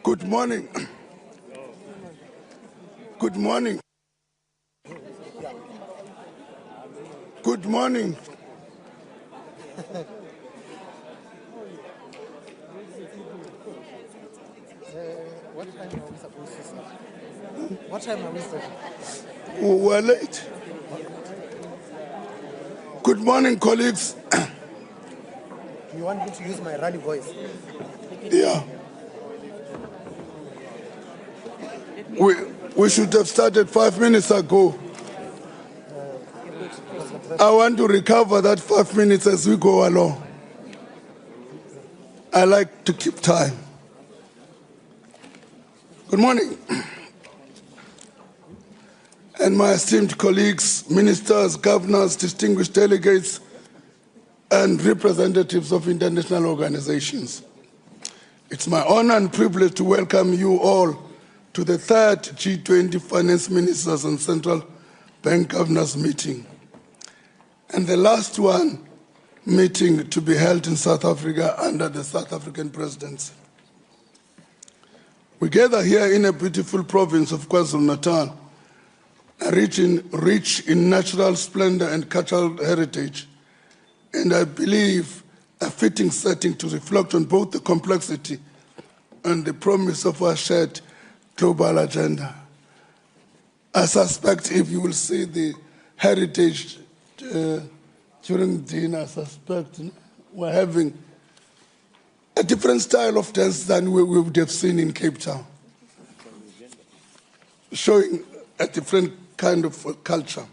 Good morning. Good morning. Good morning. What time are we supposed to start? What time are we starting? We're late. Good morning, colleagues. You want me to use my rally voice? Yeah. We should have started 5 minutes ago. I want to recover that 5 minutes as we go along. I like to keep time. Good morning. And my esteemed colleagues, ministers, governors, distinguished delegates, and representatives of international organizations. It's my honor and privilege to welcome you all to the third G20 Finance Ministers and Central Bank Governors meeting, and the last one meeting to be held in South Africa under the South African presidency. We gather here in a beautiful province of KwaZulu-Natal, a region rich in natural splendor and cultural heritage, and I believe a fitting setting to reflect on both the complexity and the promise of our shared global agenda. I suspect if you will see the heritage during dinner, I suspect we're having a different style of dance than we would have seen in Cape Town, showing a different kind of culture.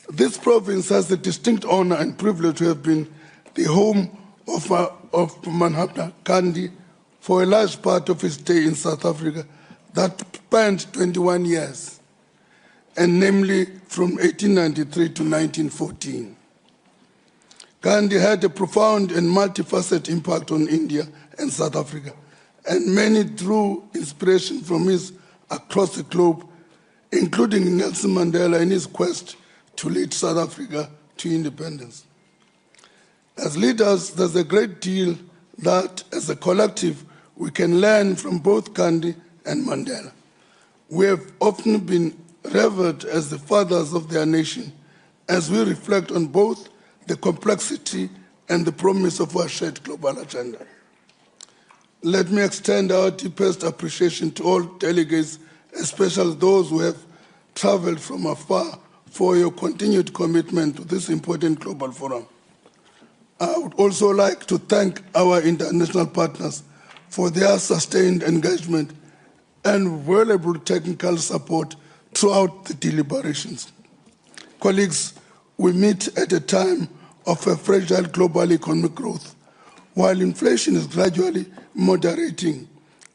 This province has the distinct honor and privilege to have been the home of Mahatma Gandhi for a large part of his stay in South Africa that spanned 21 years, and namely from 1893 to 1914. Gandhi had a profound and multifaceted impact on India and South Africa, and many drew inspiration from his across the globe, including Nelson Mandela in his quest to lead South Africa to independence. As leaders, there's a great deal that, as a collective, we can learn from both Gandhi and Mandela. We have often been revered as the fathers of their nation as we reflect on both the complexity and the promise of our shared global agenda. Let me extend our deepest appreciation to all delegates, especially those who have traveled from afar, for your continued commitment to this important global forum. I would also like to thank our international partners for their sustained engagement and valuable technical support throughout the deliberations. Colleagues, we meet at a time of a fragile global economic growth. While inflation is gradually moderating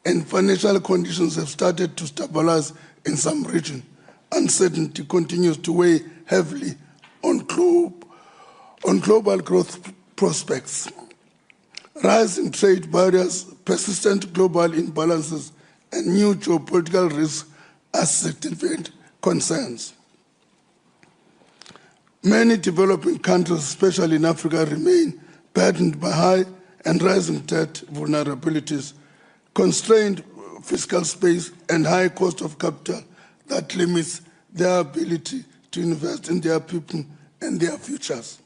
and financial conditions have started to stabilize in some regions, uncertainty continues to weigh heavily on global growth prospects. Rising trade barriers, persistent global imbalances, and new geopolitical risks are significant concerns. Many developing countries, especially in Africa, remain burdened by high and rising debt vulnerabilities, constrained fiscal space, and high cost of capital that limits their ability to invest in their people and their futures.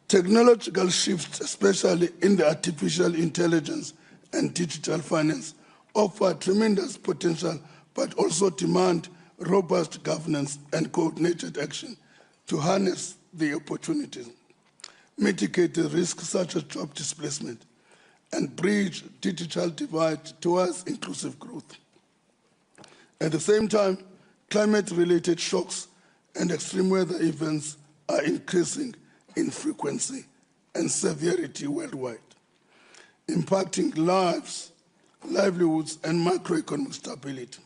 Technological shifts, especially in the artificial intelligence and digital finance, offer tremendous potential, but also demand robust governance and coordinated action to harness the opportunities, mitigate the risks such as job displacement, and bridge digital divide towards inclusive growth. At the same time, climate-related shocks and extreme weather events are increasing in frequency and severity worldwide, impacting lives, livelihoods, and macroeconomic stability.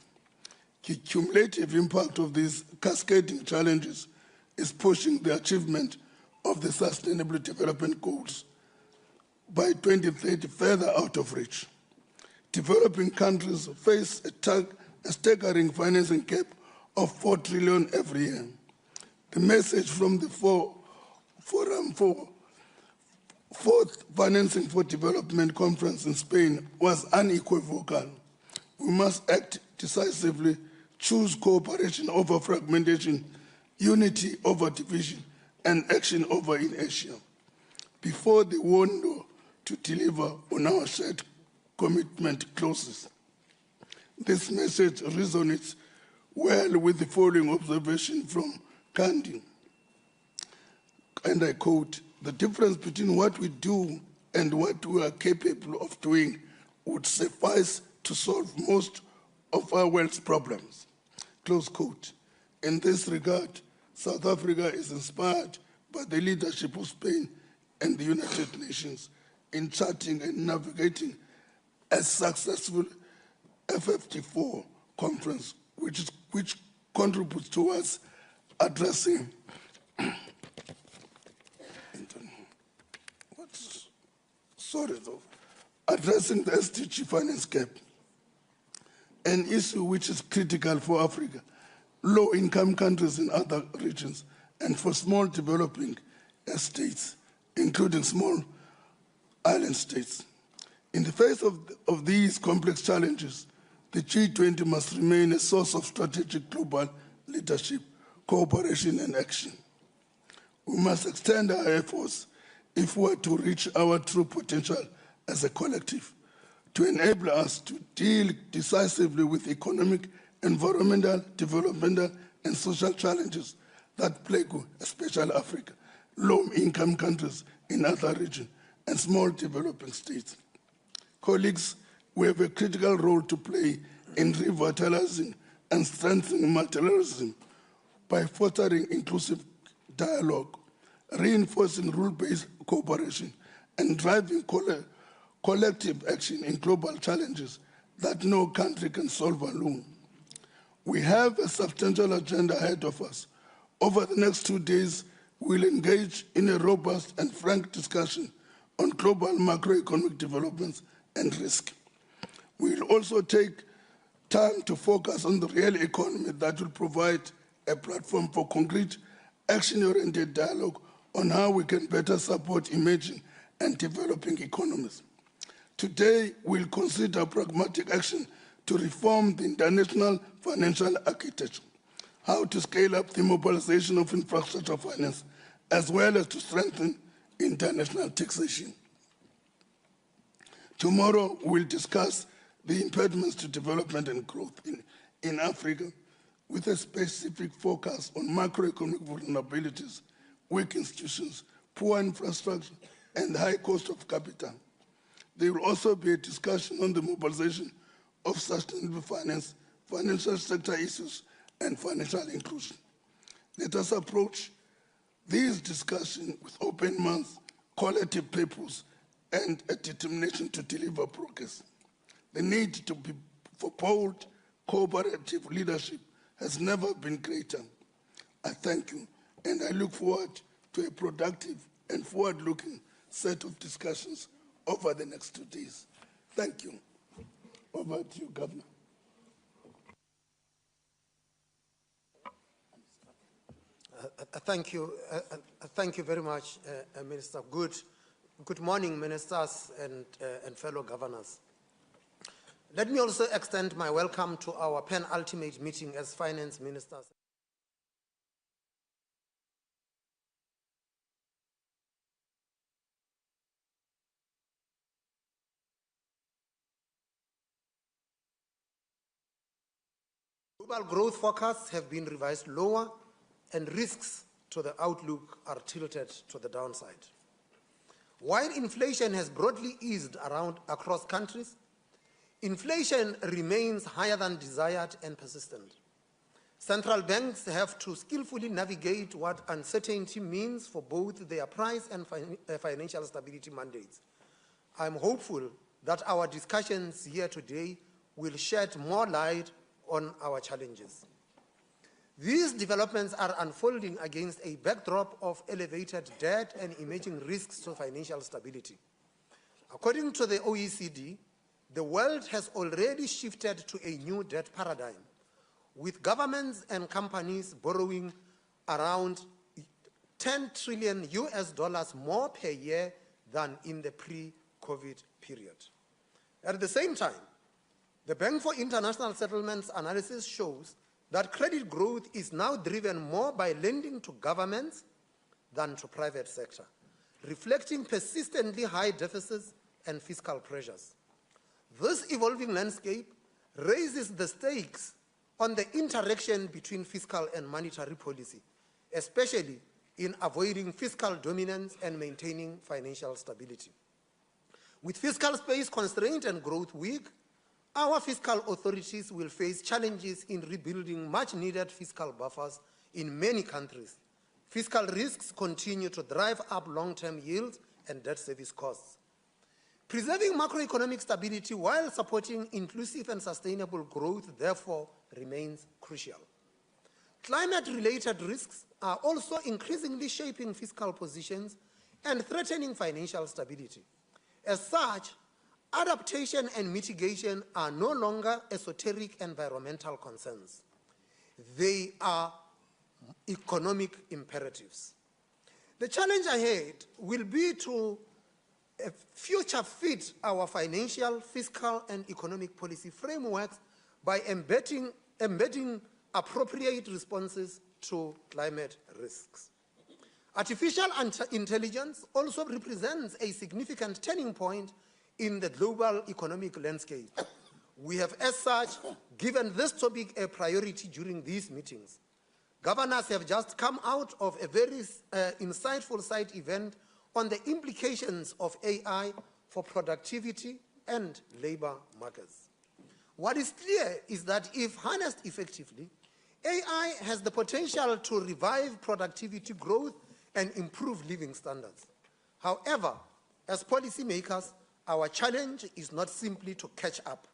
The cumulative impact of these cascading challenges is pushing the achievement of the Sustainable Development Goals by 2030 further out of reach. Developing countries face a staggering financing gap of 4 trillion every year. The message from the Forum Fourth Financing for Development Conference in Spain was unequivocal. We must act decisively, choose cooperation over fragmentation, unity over division, and action over inertia. Before the window to deliver on our shared commitment closes. This message resonates well with the following observation from Gandhi. And I quote, "The difference between what we do and what we are capable of doing would suffice to solve most of our world's problems." Close quote. In this regard, South Africa is inspired by the leadership of Spain and the United Nations in charting and navigating a successful FFT4 conference, which contributes towards addressing addressing the SDG finance gap, an issue which is critical for Africa, low-income countries in other regions, and for small developing states, including small island states. In the face of these complex challenges, the G20 must remain a source of strategic global leadership, cooperation, and action. We must extend our efforts if we are to reach our true potential as a collective, to enable us to deal decisively with economic, environmental, developmental, and social challenges that plague especially Africa, low-income countries in other regions, and small developing states. Colleagues, we have a critical role to play in revitalizing and strengthening multilateralism by fostering inclusive dialogue, reinforcing rule-based cooperation, and driving collective action in global challenges that no country can solve alone. We have a substantial agenda ahead of us. Over the next 2 days, we'll engage in a robust and frank discussion on global macroeconomic developments and risk. We'll also take time to focus on the real economy that will provide a platform for concrete, action-oriented dialogue on how we can better support emerging and developing economies. Today, we'll consider pragmatic action to reform the international financial architecture, how to scale up the mobilization of infrastructure finance, as well as to strengthen international taxation. Tomorrow, we'll discuss the impediments to development and growth in Africa, with a specific focus on macroeconomic vulnerabilities, weak institutions, poor infrastructure, and high cost of capital. There will also be a discussion on the mobilization of sustainable finance, financial sector issues, and financial inclusion. Let us approach these discussions with open minds, collective purpose, and a determination to deliver progress. The need for bold, cooperative leadership has never been greater. I thank you, and I look forward to a productive and forward-looking set of discussions over the next 2 days. Thank you. Over to you, Governor. Thank you very much, Minister. Good morning, ministers and fellow governors. Let me also extend my welcome to our penultimate meeting as finance ministers. Global growth forecasts have been revised lower, and risks to the outlook are tilted to the downside. While inflation has broadly eased across countries, inflation remains higher than desired and persistent. Central banks have to skillfully navigate what uncertainty means for both their price and financial stability mandates. I'm hopeful that our discussions here today will shed more light on our challenges. These developments are unfolding against a backdrop of elevated debt and emerging risks to financial stability. According to the OECD, the world has already shifted to a new debt paradigm, with governments and companies borrowing around $10 trillion more per year than in the pre-COVID period. At the same time, the Bank for International Settlements analysis shows that credit growth is now driven more by lending to governments than to private sector, reflecting persistently high deficits and fiscal pressures. This evolving landscape raises the stakes on the interaction between fiscal and monetary policy, especially in avoiding fiscal dominance and maintaining financial stability. With fiscal space constrained and growth weak, our fiscal authorities will face challenges in rebuilding much-needed fiscal buffers in many countries. Fiscal risks continue to drive up long-term yields and debt service costs. Preserving macroeconomic stability while supporting inclusive and sustainable growth, therefore, remains crucial. Climate-related risks are also increasingly shaping fiscal positions and threatening financial stability. As such, adaptation and mitigation are no longer esoteric environmental concerns. They are economic imperatives. The challenge ahead will be to future fit our financial, fiscal, and economic policy frameworks by embedding appropriate responses to climate risks. Artificial intelligence also represents a significant turning point in the global economic landscape. We have, as such, given this topic a priority during these meetings. Governors have just come out of a very insightful side event on the implications of AI for productivity and labor markets. What is clear is that if harnessed effectively, AI has the potential to revive productivity growth and improve living standards. However, as policymakers, our challenge is not simply to catch up,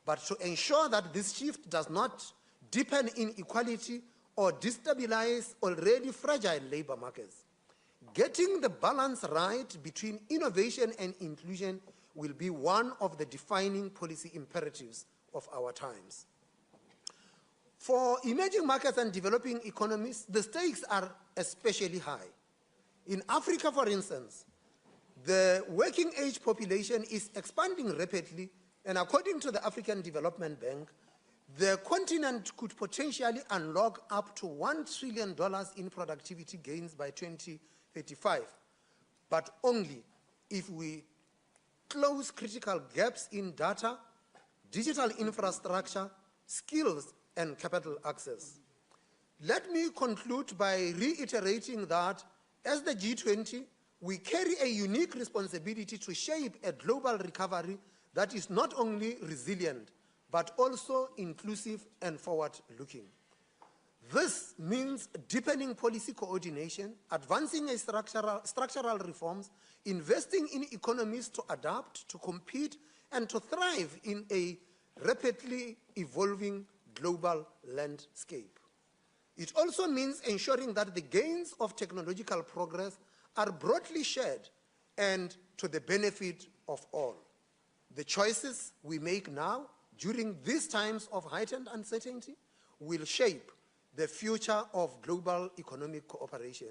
but to ensure that this shift does not deepen inequality or destabilize already fragile labor markets. Getting the balance right between innovation and inclusion will be one of the defining policy imperatives of our times. For emerging markets and developing economies, the stakes are especially high. In Africa, for instance, the working age population is expanding rapidly, and according to the African Development Bank, the continent could potentially unlock up to $1 trillion in productivity gains by 2035, but only if we close critical gaps in data, digital infrastructure, skills, and capital access. Let me conclude by reiterating that as the G20, we carry a unique responsibility to shape a global recovery that is not only resilient, but also inclusive and forward-looking. This means deepening policy coordination, advancing structural reforms, investing in economies to adapt, to compete, and to thrive in a rapidly evolving global landscape. It also means ensuring that the gains of technological progress are broadly shared and to the benefit of all. The choices we make now, during these times of heightened uncertainty, will shape the future of global economic cooperation.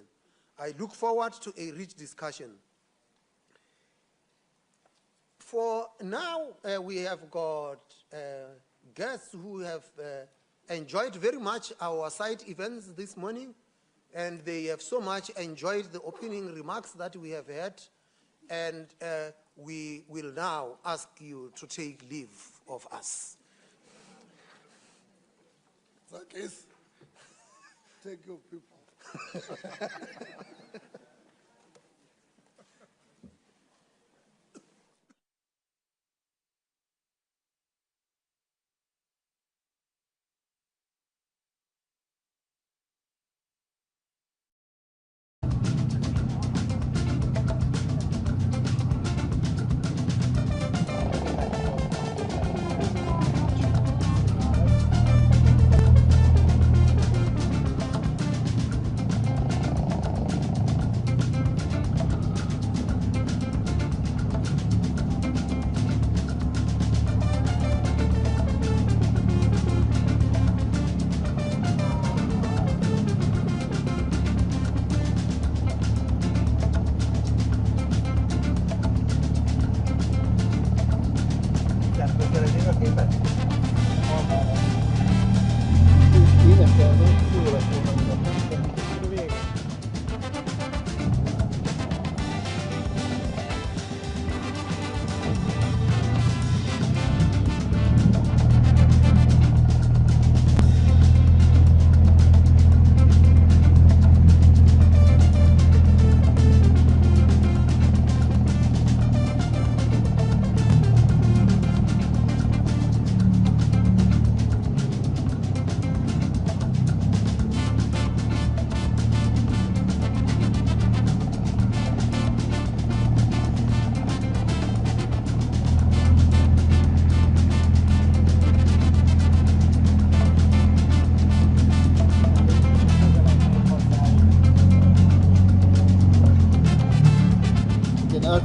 I look forward to a rich discussion. For now, we have got guests who have enjoyed very much our side events this morning, and they have so much enjoyed the opening remarks that we have had, and we will now ask you to take leave of us. Zakis, take your people.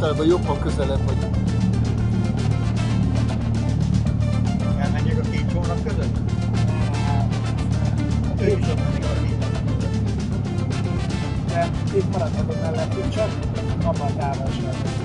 általában jobban közelebb vagyunk. Elmenjek a két csónak között? Ő is ott menjek a két csónak között. De itt maradhatok mellettük, csak abban a távolságban.